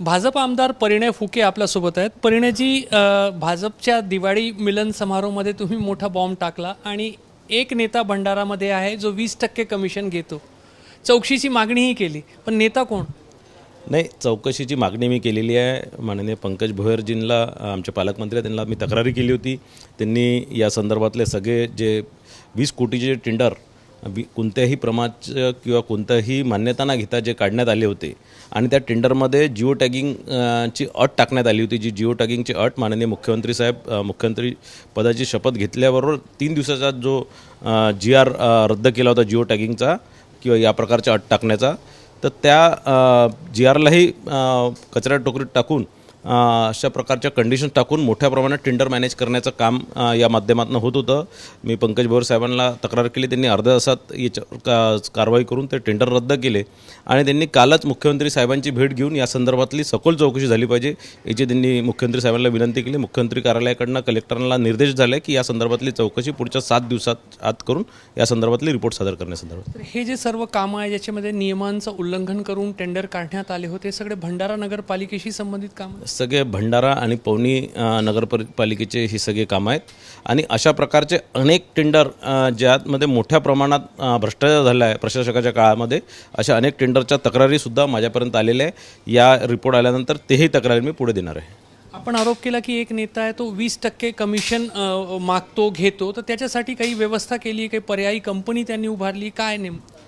भाजप आमदार परिणय फुके आपल्यासोबत आहेत. परिणयजी, भाजपच्या दिवाळी मिलन समारोहामध्ये तुम्ही मोठा बॉम्ब टाकला आणि एक नेता भंडारामध्ये आहे जो 20% कमिशन घेतो. चौकशीची मागणीही केली, पण नेता कोण? नाही, चौकशीची मागणी मी केलेली आहे. माननीय पंकज भोयरजींना, आमचे पालकमंत्री, त्यांना मी तक्रारी केली होती. त्यांनी या संदर्भातले सगळे जे 20 कोटीचे टेंडर कोणत्याही प्रमाणाचं किंवा कोणत्याही मान्यता न घेता जे काढण्यात आले होते आणि त्या टेंडरमध्ये जिओ टॅगिंगची अट टाकण्यात आली होती. जी जिओ टॅगिंगची अट माननीय मुख्यमंत्री साहेब मुख्यमंत्री पदाची शपथ घेतल्याबरोबर 3 दिवसाचा जो GR रद्द केला होता जिओ टॅगिंगचा किंवा या प्रकारच्या अट टाकण्याचा, तर त्या GRलाही कचऱ्या टोकरीत टाकून अशा प्रकारच्या कंडिशन्स टाकून मोठ्या प्रमाणात टेंडर मॅनेज करण्याचं काम या माध्यमातून होत होतं. मी पंकज भोयर साहेबांना तक्रार केली. त्यांनी अर्ध्या तासात याच्या कारवाई करून ते टेंडर रद्द केले आणि त्यांनी कालच मुख्यमंत्री साहेबांची भेट घेऊन या संदर्भातली सखोल चौकशी झाली पाहिजे याची त्यांनी मुख्यमंत्री साहेबांना विनंती केली. मुख्यमंत्री कार्यालयाकडनं कलेक्टरांना निर्देश झाले की या संदर्भातली चौकशी पुढच्या 7 दिवसात आत करून या संदर्भातली रिपोर्ट सादर करण्यासंदर्भात. हे जे सर्व कामं आहे ज्याच्यामध्ये नियमांचं उल्लंघन करून टेंडर काढण्यात आले होते, सगळे भंडारा नगरपालिकेशी संबंधित काम? सगळे भंडारा आणि पवनी नगरपालिकेचे ही सगळे कामं आहेत आणि अशा प्रकारचे अनेक टेंडर ज्यामध्ये मोठ्या प्रमाणात भ्रष्टाचार झाला आहे प्रशासकाच्या काळामध्ये, अशा अनेक टेंडरच्या तक्रारीसुद्धा माझ्यापर्यंत आलेल्या आहे. या रिपोर्ट आल्यानंतर तेही तक्रारी मी पुढे देणार आहे. आपण आरोप केला की एक नेता आहे तो 20% कमिशन मागतो, घेतो, तर त्याच्यासाठी काही व्यवस्था केली, काही पर्यायी कंपनी त्यांनी उभारली, काय नेमकं?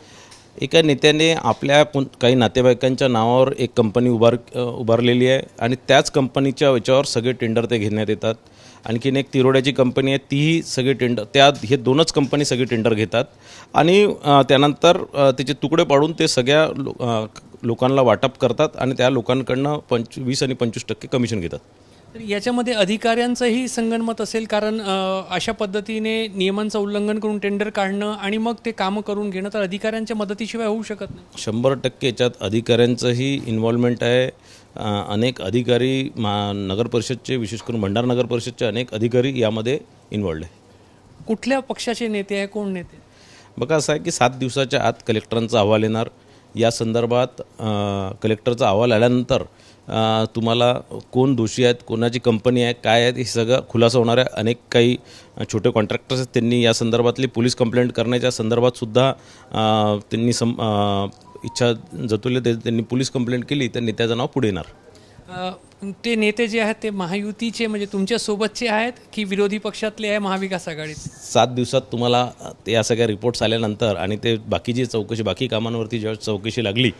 एका नेत्याने आपल्या काही नातेवाईकांच्या नावावर एक कंपनी उभारलेली आहे आणि त्याच कंपनीच्या याच्यावर सगळे टेंडर ते घेण्यात येतात. आणखीन एक तिरोड्याची कंपनी आहे, तीही सगळे टेंडर, हे दोनच कंपनी सगळे टेंडर घेतात आणि त्यानंतर त्याचे तुकडे पाडून ते सगळ्या लोकांना वाटप करतात आणि त्या लोकांकडनं 20 आणि 25% कमिशन घेतात. तर याच्यामध्ये अधिकाऱ्यांचंही संगनमत असेल, कारण अशा पद्धतीने नियमांचं उल्लंघन करून टेंडर काढणं आणि मग ते कामं करून घेणं तर अधिकाऱ्यांच्या मदतीशिवाय होऊ शकत नाही. 100% याच्यात अधिकाऱ्यांचंही इन्व्हॉल्वमेंट आहे. अनेक अधिकारी नगर परिषदचे, विशेष करून भंडारा नगर परिषदचे अनेक अधिकारी यामध्ये इन्व्हॉल्ड आहे. कुठल्या पक्षाचे नेते आहे, कोण नेते? बघा, असं आहे की 7 दिवसाच्या आत कलेक्टरांचा अहवाल येणार. या संदर्भात कलेक्टरचा अहवाल आल्यानंतर तुम्हाला कोण दोषी आहेत, कोणाची कंपनी आहे, काय आहेत, हे सगळं खुलासा होणार आहे. अनेक काही छोटे कॉन्ट्रॅक्टर्स आहेत, त्यांनी या संदर्भातली पोलीस कंप्लेंट करण्याच्या संदर्भातसुद्धा त्यांनी इच्छा जतवली. त्यांनी पोलीस कंप्लेंट केली तर नेत्याचं नाव पुढे येणार. ते नेते जे आहेत ते महायुतीचे, म्हणजे तुमच्यासोबतचे आहेत की विरोधी पक्षातले आहे, महाविकास आघाडीचे? 7 दिवसात तुम्हाला या सगळ्या रिपोर्ट्स आल्यानंतर आणि ते बाकीची चौकशी, बाकी कामांवरती जेव्हा चौकशी लागली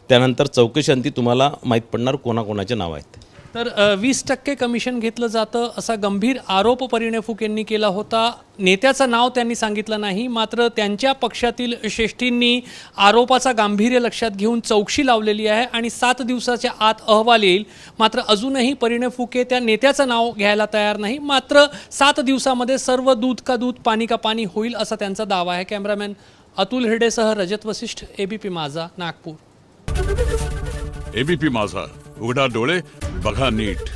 त्यानंतर चौकशी अंती तुम्हाला माहीत पडणार कोणाकोणाचे नाव आहेत. तर 20% कमिशन घेतलं जातं असा गंभीर आरोप परिणय फुकेंनी केला होता. नेत्याचं नाव त्यांनी सांगितलं नाही, मात्र त्यांच्या पक्षातील श्रेष्ठींनी आरोपाचा गांभीर्य लक्षात घेऊन चौकशी लावलेली आहे आणि 7 दिवसाच्या आत अहवाल येईल. मात्र अजूनही परिणय फुके त्या नेत्याचं नाव घ्यायला तयार नाही. मात्र 7 दिवसामध्ये सर्व दूध का दूध, पाणी का पाणी होईल असा त्यांचा दावा आहे. कॅमेरामॅन अतुल हिरडेसह रजत वसिष्ठ, ABP माझा, नागपूर. ABP माझा, उघडा डोळे बघा नीट.